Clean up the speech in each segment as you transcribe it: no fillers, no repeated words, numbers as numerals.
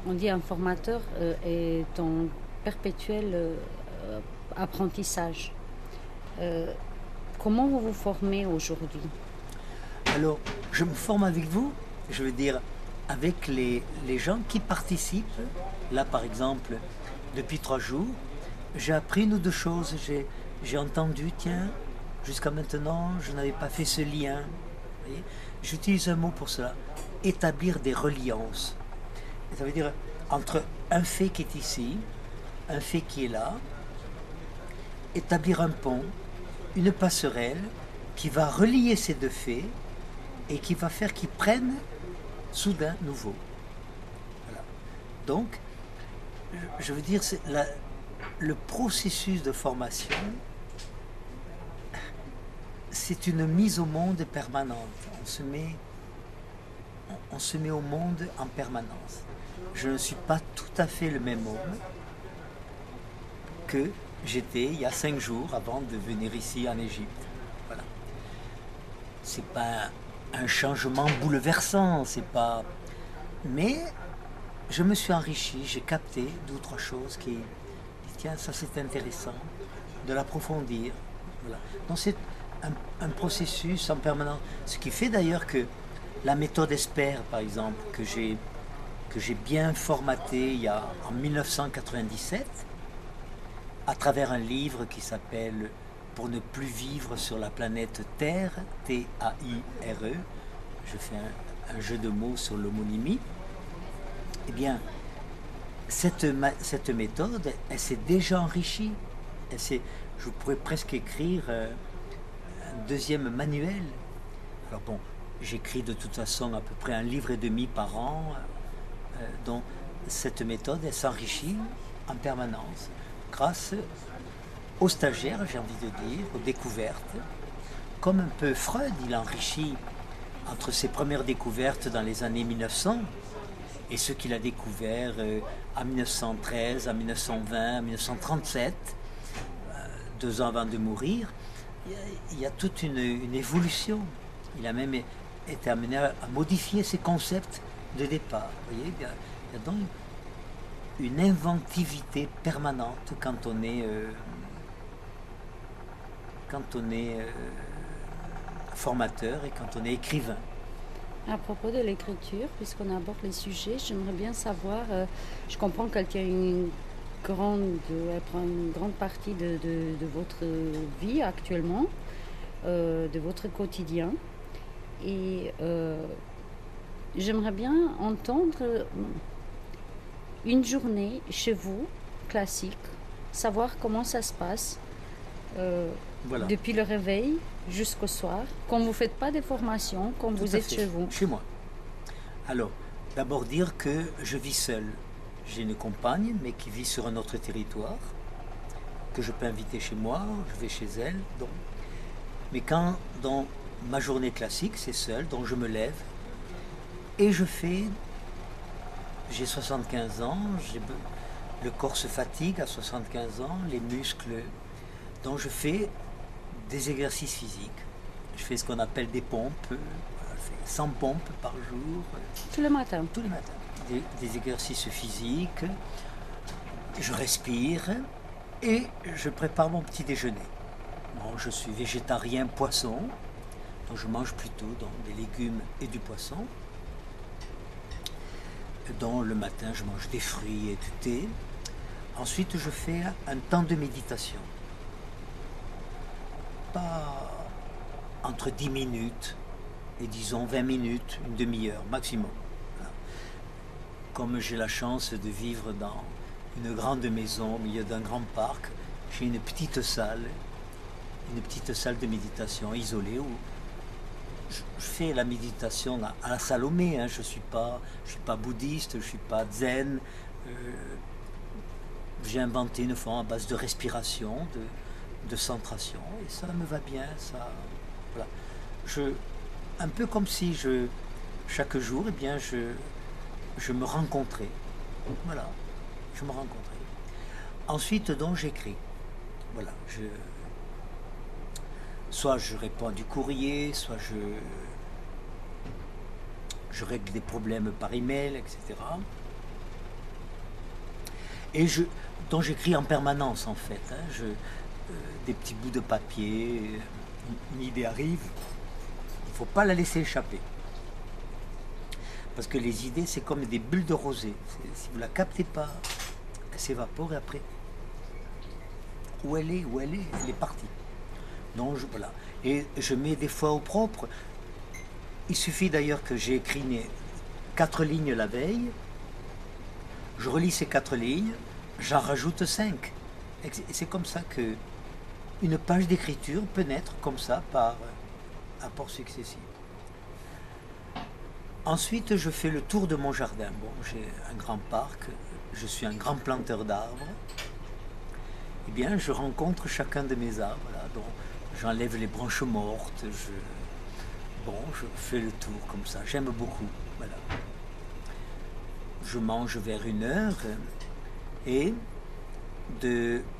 on dit un formateur est en perpétuel apprentissage. Comment vous vous formez aujourd'hui? Alors, je me forme avec vous, je veux dire, avec les gens qui participent. Là, par exemple, depuis 3 jours, j'ai appris une ou deux choses. J'ai entendu, tiens, jusqu'à maintenant, je n'avais pas fait ce lien. Vous voyez, j'utilise un mot pour cela, établir des reliances. Ça veut dire, entre un fait qui est ici, un fait qui est là, établir un pont, une passerelle qui va relier ces deux faits et qui va faire qu'ils prennent soudain nouveau. Voilà. Donc, je veux dire, le processus de formation, c'est une mise au monde permanente. On se met au monde en permanence. Je ne suis pas tout à fait le même homme que j'étais il y a 5 jours avant de venir ici en Égypte. Voilà. C'est pas un changement bouleversant, c'est pas. Mais je me suis enrichi, j'ai capté 2 ou 3 choses qui. Tiens, ça c'est intéressant, de l'approfondir. Voilà. Donc c'est un processus en permanence. Ce qui fait d'ailleurs que la méthode ESPER, par exemple, que j'ai bien formatée en 1997, à travers un livre qui s'appelle Pour ne plus vivre sur la planète Terre, T-A-I-R-E, je fais un jeu de mots sur l'homonymie, eh bien, cette méthode, elle s'est déjà enrichie. Je pourrais presque écrire un deuxième manuel. Alors bon, j'écris de toute façon à peu près 1,5 livre par an, dont cette méthode, elle s'enrichit en permanence grâce aux stagiaires, j'ai envie de dire, aux découvertes. Comme un peu Freud, il enrichit entre ses premières découvertes dans les années 1900 et ce qu'il a découvert en 1913, en 1920, en 1937, 2 ans avant de mourir. Il y a toute une évolution. Il a même été amené à modifier ses concepts de départ. Vous voyez, il y a donc une inventivité permanente quand on est formateur et quand on est écrivain. À propos de l'écriture, puisqu'on aborde les sujets, j'aimerais bien savoir, je comprends qu'elle tient elle prend une grande partie de votre vie actuellement, de votre quotidien, et j'aimerais bien entendre une journée chez vous, classique, savoir comment ça se passe Voilà. depuis le réveil jusqu'au soir, quand vous ne faites pas des formations, quand Tout vous à êtes fait. chez vous. Chez moi. Alors, d'abord dire que je vis seul. J'ai une compagne, mais qui vit sur un autre territoire, que je peux inviter chez moi, je vais chez elle. Donc. Mais quand, dans ma journée classique, c'est seul, donc je me lève, et j'ai 75 ans, le corps se fatigue à 75 ans, les muscles, donc je fais des exercices physiques. Je fais ce qu'on appelle des pompes, je fais 100 pompes par jour. Tous les matins. Tous les matins. Des exercices physiques, je respire et je prépare mon petit déjeuner. Bon, je suis végétarien poisson, donc je mange plutôt des légumes et du poisson. Donc le matin, je mange des fruits et du thé. Ensuite, je fais un temps de méditation. Pas entre 10 minutes et disons 20 minutes, une demi-heure maximum. Voilà. Comme j'ai la chance de vivre dans une grande maison au milieu d'un grand parc, j'ai une petite salle de méditation isolée où je fais la méditation à la Salomé. Hein. Je suis pas bouddhiste, je suis pas zen. J'ai inventé une forme à base de respiration, de centration, et ça me va bien. Ça, voilà. Un peu comme si chaque jour, eh bien, je me rencontrais. Voilà, je me rencontrais. Ensuite, donc, j'écris. Voilà, soit je réponds à du courrier, soit je règle des problèmes par email, etc. et dont j'écris en permanence en fait. Hein. Des petits bouts de papier, une idée arrive, il ne faut pas la laisser échapper. Parce que les idées, c'est comme des bulles de rosée. Si vous ne la captez pas, elle s'évapore et après, où elle est, elle est partie. Donc voilà. Et je mets des fois au propre. Il suffit d'ailleurs que j'ai écrit 4 lignes la veille, je relis ces 4 lignes, j'en rajoute 5. Et c'est comme ça que une page d'écriture peut naître comme ça par apports successifs. Ensuite, je fais le tour de mon jardin. Bon, j'ai un grand parc, je suis un grand planteur d'arbres. Eh bien, je rencontre chacun de mes arbres, là, donc j'enlève les branches mortes, je fais le tour comme ça. J'aime beaucoup, voilà. Je mange vers 1 heure et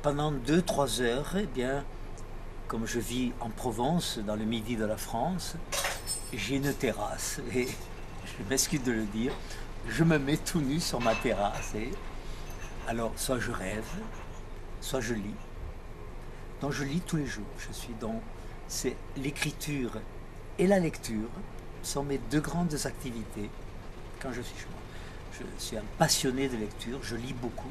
pendant 2-3 heures, eh bien, comme je vis en Provence, dans le midi de la France, j'ai une terrasse et je m'excuse de le dire, je me mets tout nu sur ma terrasse et alors soit je rêve, soit je lis. Donc je lis tous les jours. C'est l'écriture et la lecture sont mes 2 grandes activités quand je suis chez moi. Je suis un passionné de lecture, je lis beaucoup.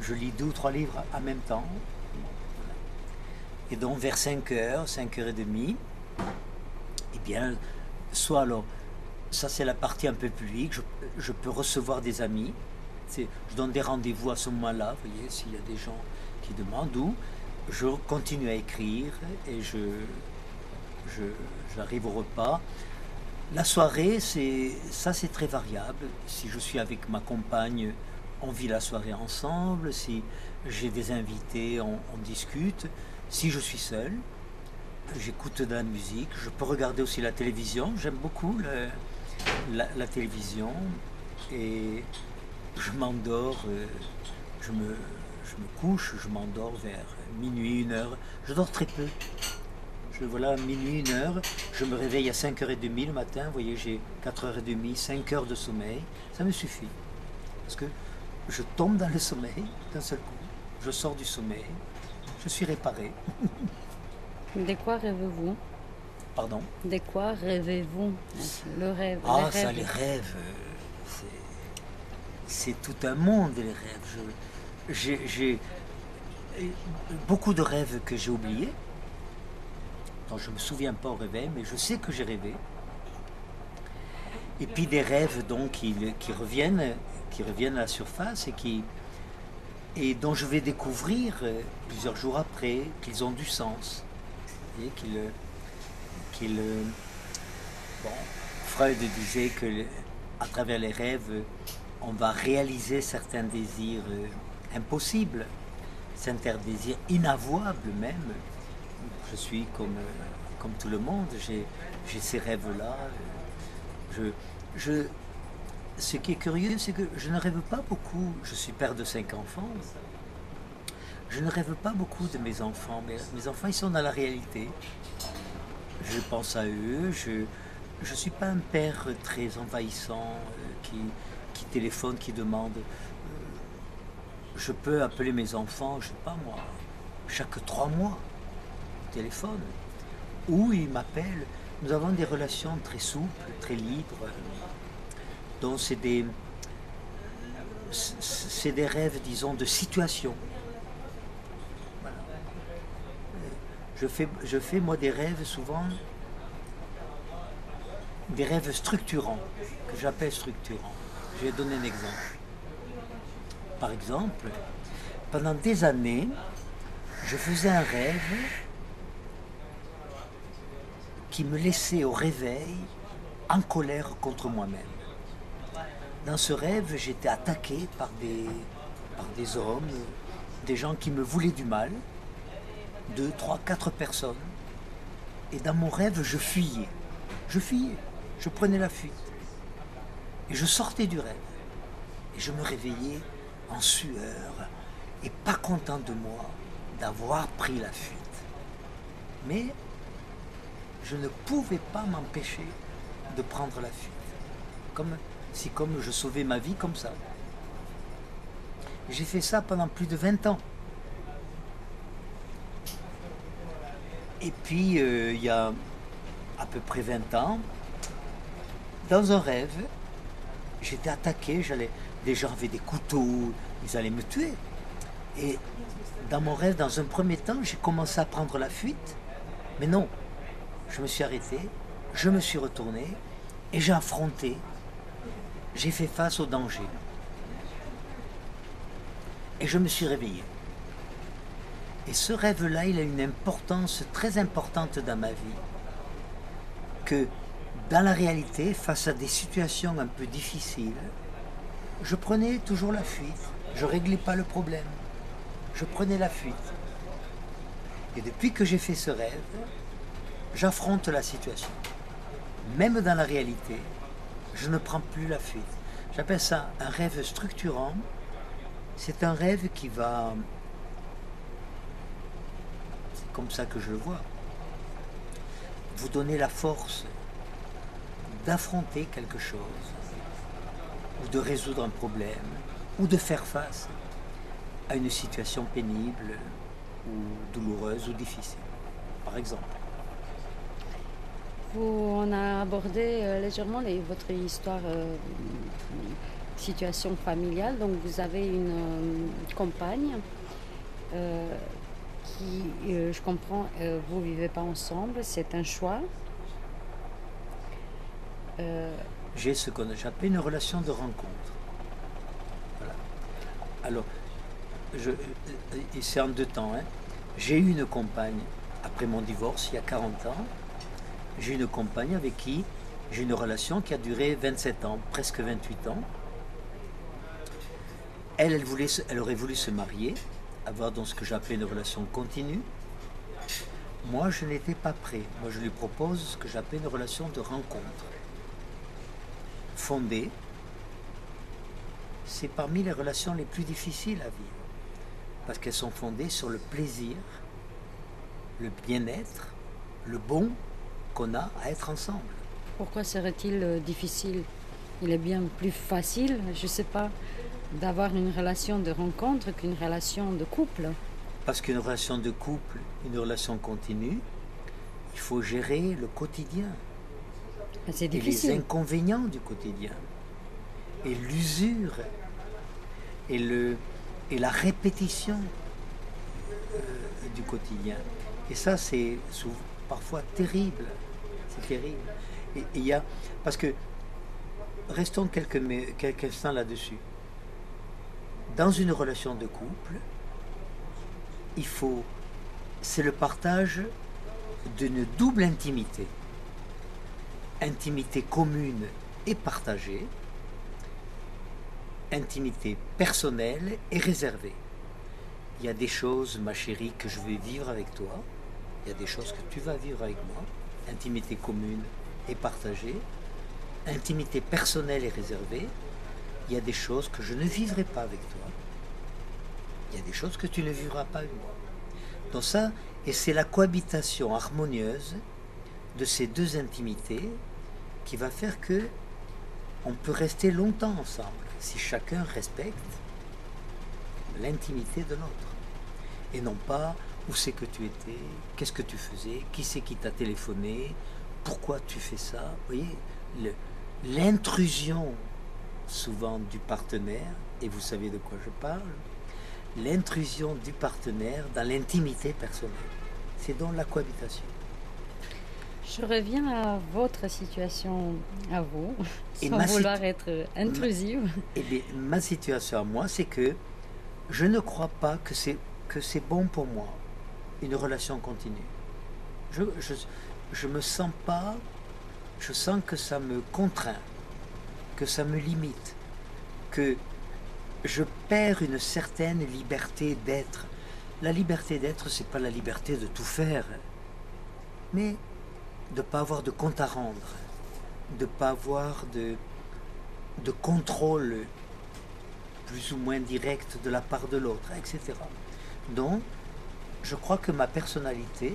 Je lis 2 ou 3 livres en même temps. Et donc vers 5h, 5h30, eh bien, soit alors, ça c'est la partie un peu publique, je peux recevoir des amis. Je donne des rendez-vous à ce moment-là, vous voyez, s'il y a des gens qui demandent, ou je continue à écrire et j'arrive au repas. La soirée, c'est très variable. Si je suis avec ma compagne, on vit la soirée ensemble. Si j'ai des invités, on discute. Si je suis seul, j'écoute de la musique. Je peux regarder aussi la télévision. J'aime beaucoup la télévision. Et je m'endors, je me couche, je m'endors vers minuit, 1h. Je dors très peu. Voilà, minuit, 1h, je me réveille à 5h30 le matin, vous voyez, j'ai 4h30, 5 heures de sommeil, ça me suffit. Parce que je tombe dans le sommeil d'un seul coup, je sors du sommeil, je suis réparé. De quoi rêvez-vous? Pardon? De quoi rêvez-vous? Le rêve. Ah, ça, les rêves, c'est tout un monde, les rêves. J'ai beaucoup de rêves que j'ai oubliés. Donc je ne me souviens pas au réveil, mais je sais que j'ai rêvé. Et puis des rêves donc qui reviennent à la surface et dont je vais découvrir plusieurs jours après qu'ils ont du sens. Et bon, Freud disait que à travers les rêves, on va réaliser certains désirs impossibles, certains désirs inavouables même. Je suis comme tout le monde, j'ai ces rêves-là. Ce qui est curieux, c'est que je ne rêve pas beaucoup. Je suis père de 5 enfants. Je ne rêve pas beaucoup de mes enfants, mais mes enfants, ils sont dans la réalité. Je pense à eux. Je ne suis pas un père très envahissant qui téléphone, qui demande. Je peux appeler mes enfants, je ne sais pas moi, chaque 3 mois. Téléphone, où ils m'appellent. Nous avons des relations très souples, très libres. Donc c'est des rêves, disons, de situation. Voilà. Je fais moi des rêves souvent, des rêves structurants, que j'appelle structurants. Je vais donner un exemple. Par exemple, pendant des années, je faisais un rêve qui me laissait au réveil en colère contre moi-même. Dans ce rêve, j'étais attaqué par des hommes, des gens qui me voulaient du mal, 2, 3, 4 personnes. Et dans mon rêve, je fuyais, je prenais la fuite. Et je sortais du rêve. Et je me réveillais en sueur et pas content de moi d'avoir pris la fuite. Mais je ne pouvais pas m'empêcher de prendre la fuite. Comme je sauvais ma vie comme ça. J'ai fait ça pendant plus de 20 ans. Et puis, il y a à peu près 20 ans, dans un rêve, j'étais attaqué, des gens avaient des couteaux, ils allaient me tuer. Et dans mon rêve, dans un premier temps, j'ai commencé à prendre la fuite. Mais non, je me suis arrêté, je me suis retourné et j'ai affronté, j'ai fait face au danger. Et je me suis réveillé. Et ce rêve-là, il a une importance très importante dans ma vie. Que dans la réalité, face à des situations un peu difficiles, je prenais toujours la fuite. Je ne réglais pas le problème. Je prenais la fuite. Et depuis que j'ai fait ce rêve, j'affronte la situation. Même dans la réalité, je ne prends plus la fuite. J'appelle ça un rêve structurant. C'est un rêve qui va... C'est comme ça que je le vois. Vous donner la force d'affronter quelque chose, ou de résoudre un problème, ou de faire face à une situation pénible, ou douloureuse, ou difficile, par exemple. On a abordé légèrement votre histoire, situation familiale. Donc vous avez une compagne qui, je comprends, vous ne vivez pas ensemble, c'est un choix. J'ai ce qu'on appelle une relation de rencontre. Voilà. Alors, c'est en deux temps. Hein. J'ai eu une compagne, après mon divorce, il y a 40 ans, j'ai une compagne avec qui j'ai une relation qui a duré 27 ans, presque 28 ans. Elle aurait voulu se marier, avoir donc ce que j'appelais une relation continue. Moi, je n'étais pas prêt. Moi, je lui propose ce que j'appelle une relation de rencontre. Fondée, c'est parmi les relations les plus difficiles à vivre. Parce qu'elles sont fondées sur le plaisir, le bien-être, le bon qu'on a à être ensemble. Pourquoi serait-il difficile? Il est bien plus facile, je ne sais pas, d'avoir une relation de rencontre qu'une relation de couple. Parce qu'une relation de couple, une relation continue, il faut gérer le quotidien. C'est Et difficile. les inconvénients du quotidien. Et l'usure. Et la répétition du quotidien. Et ça, c'est parfois terrible. C'est terrible. Et il y a... Parce que, restons quelques instants là-dessus. Dans une relation de couple, c'est le partage d'une double intimité. Intimité commune et partagée, intimité personnelle et réservée. Il y a des choses, ma chérie, que je vais vivre avec toi, il y a des choses que tu vas vivre avec moi, intimité commune et partagée, intimité personnelle et réservée. Il y a des choses que je ne vivrai pas avec toi, il y a des choses que tu ne vivras pas avec moi. Donc ça, et c'est la cohabitation harmonieuse de ces deux intimités qui va faire que on peut rester longtemps ensemble si chacun respecte l'intimité de l'autre et non pas où c'est que tu étais, qu'est-ce que tu faisais, qui c'est qui t'a téléphoné, pourquoi tu fais ça. Vous voyez, l'intrusion souvent du partenaire, et vous savez de quoi je parle, l'intrusion du partenaire dans l'intimité personnelle. C'est donc la cohabitation. Je reviens à votre situation à vous, sans vouloir être intrusive. Eh bien, ma situation à moi, c'est que je ne crois pas que c'est bon pour moi, une relation continue. Je me sens pas, je sens que ça me contraint, que ça me limite, que je perds une certaine liberté d'être. La liberté d'être, c'est pas la liberté de tout faire, mais de ne pas avoir de compte à rendre, de ne pas avoir de contrôle plus ou moins direct de la part de l'autre, etc. Donc, je crois que ma personnalité,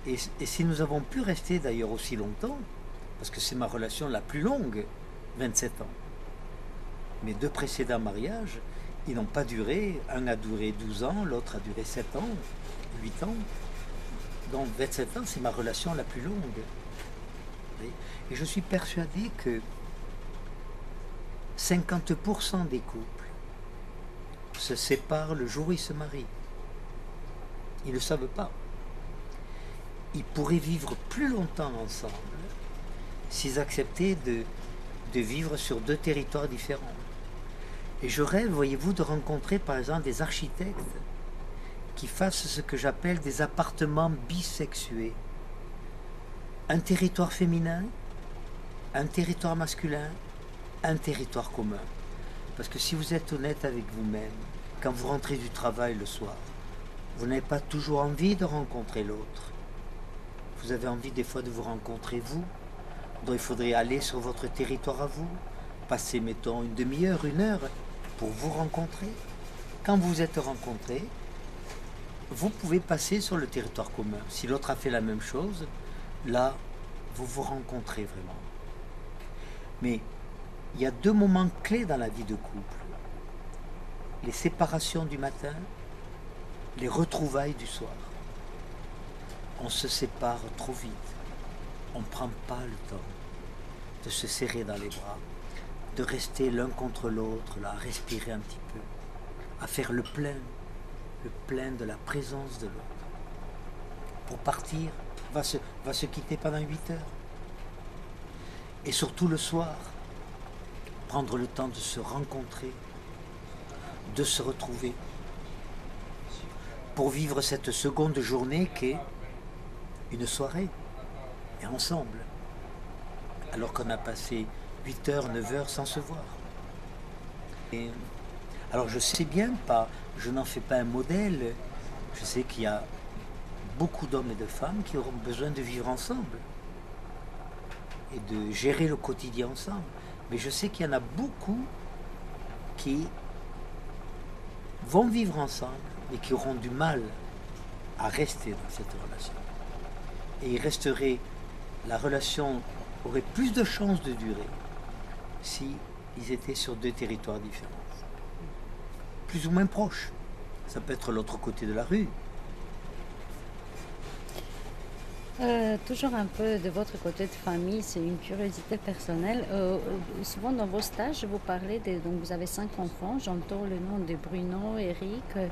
et si nous avons pu rester d'ailleurs aussi longtemps, parce que c'est ma relation la plus longue, 27 ans, Mes deux précédents mariages, ils n'ont pas duré. Un a duré 12 ans, l'autre a duré 7 ans, 8 ans. Donc 27 ans, c'est ma relation la plus longue. Et je suis persuadé que 50% des couples se séparent le jour où ils se marient. Ils ne le savent pas. Ils pourraient vivre plus longtemps ensemble s'ils acceptaient de vivre sur deux territoires différents. Et je rêve, voyez-vous, de rencontrer par exemple des architectes qui fassent ce que j'appelle des appartements bisexués. Un territoire féminin, un territoire masculin, un territoire commun. Parce que si vous êtes honnête avec vous-même, quand vous rentrez du travail le soir, vous n'avez pas toujours envie de rencontrer l'autre. Vous avez envie des fois de vous rencontrer vous. Donc il faudrait aller sur votre territoire à vous, passer mettons une demi-heure, 1 heure pour vous rencontrer. Quand vous êtes rencontrés, vous pouvez passer sur le territoire commun. Si l'autre a fait la même chose, là, vous vous rencontrez vraiment. Mais il y a 2 moments clés dans la vie de couple. Les séparations du matin, les retrouvailles du soir. On se sépare trop vite. On ne prend pas le temps de se serrer dans les bras, de rester l'un contre l'autre, là, à respirer un petit peu, à faire le plein de la présence de l'autre. Pour partir, va se quitter pendant 8 heures. Et surtout le soir, prendre le temps de se rencontrer, de se retrouver, pour vivre cette seconde journée qui est une soirée, et ensemble, alors qu'on a passé 8 heures, 9 heures sans se voir. Et alors je sais bien pas, je n'en fais pas un modèle, je sais qu'il y a beaucoup d'hommes et de femmes qui auront besoin de vivre ensemble et de gérer le quotidien ensemble. Mais je sais qu'il y en a beaucoup qui vont vivre ensemble mais qui auront du mal à rester dans cette relation. Et la relation aurait plus de chances de durer si ils étaient sur 2 territoires différents. Plus ou moins proches. Ça peut être l'autre côté de la rue. Toujours un peu de votre côté de famille, c'est une curiosité personnelle. Souvent dans vos stages, vous parlez donc vous avez 5 enfants, j'entends le nom de Bruno, Eric.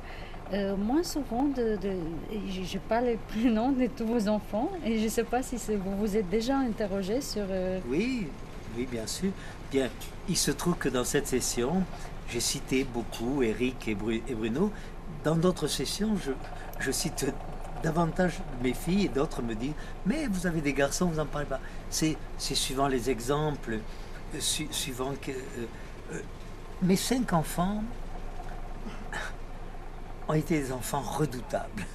Moins souvent, je parle le prénom de tous vos enfants et je ne sais pas si vous vous êtes déjà interrogé sur... Oui, bien sûr. Bien, il se trouve que dans cette session, j'ai cité beaucoup Eric et Bruno. Dans d'autres sessions, je cite davantage mes filles et d'autres me disent « Mais vous avez des garçons, vous n'en parlez pas. » C'est suivant les exemples, suivant que... mes 5 enfants ont été des enfants redoutables.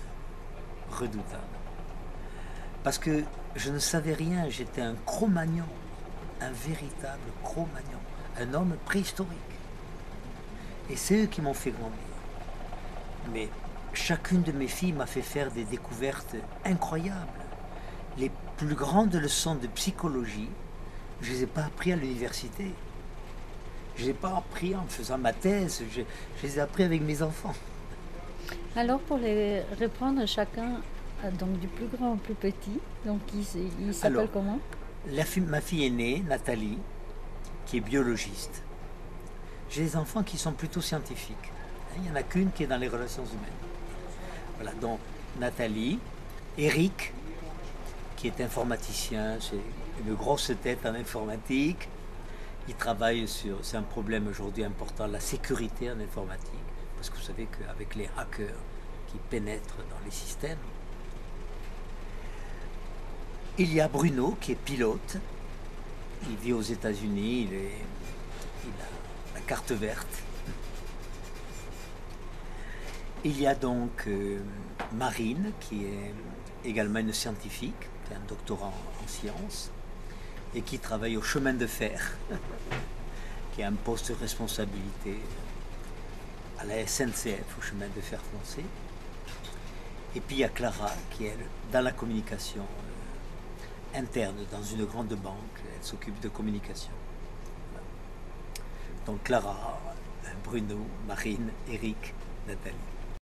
Redoutables. Parce que je ne savais rien, j'étais un Cro-Magnon, un véritable Cro-Magnon, un homme préhistorique. Et c'est eux qui m'ont fait grandir. Mais chacune de mes filles m'a fait faire des découvertes incroyables. Les plus grandes leçons de psychologie, je ne les ai pas appris à l'université. Je ne les ai pas appris en faisant ma thèse, je les ai appris avec mes enfants. Alors pour les reprendre chacun, donc du plus grand au plus petit, donc il s'appelle comment? Ma fille aînée, Nathalie, qui est biologiste. J'ai des enfants qui sont plutôt scientifiques. Il n'y en a qu'une qui est dans les relations humaines. Voilà, donc Nathalie, Eric, qui est informaticien, c'est une grosse tête en informatique. Il travaille c'est un problème aujourd'hui important, la sécurité en informatique. Parce que vous savez qu'avec les hackers qui pénètrent dans les systèmes, il y a Bruno qui est pilote. Il vit aux États-Unis, il a la carte verte. Il y a donc Marine qui est également une scientifique, qui a un doctorat en sciences et qui travaille au chemin de fer, qui a un poste de responsabilité à la SNCF, au chemin de fer français. Et puis il y a Clara qui est dans la communication interne dans une grande banque, elle s'occupe de communication. Voilà. Donc Clara, Bruno, Marine, Eric, Nathalie.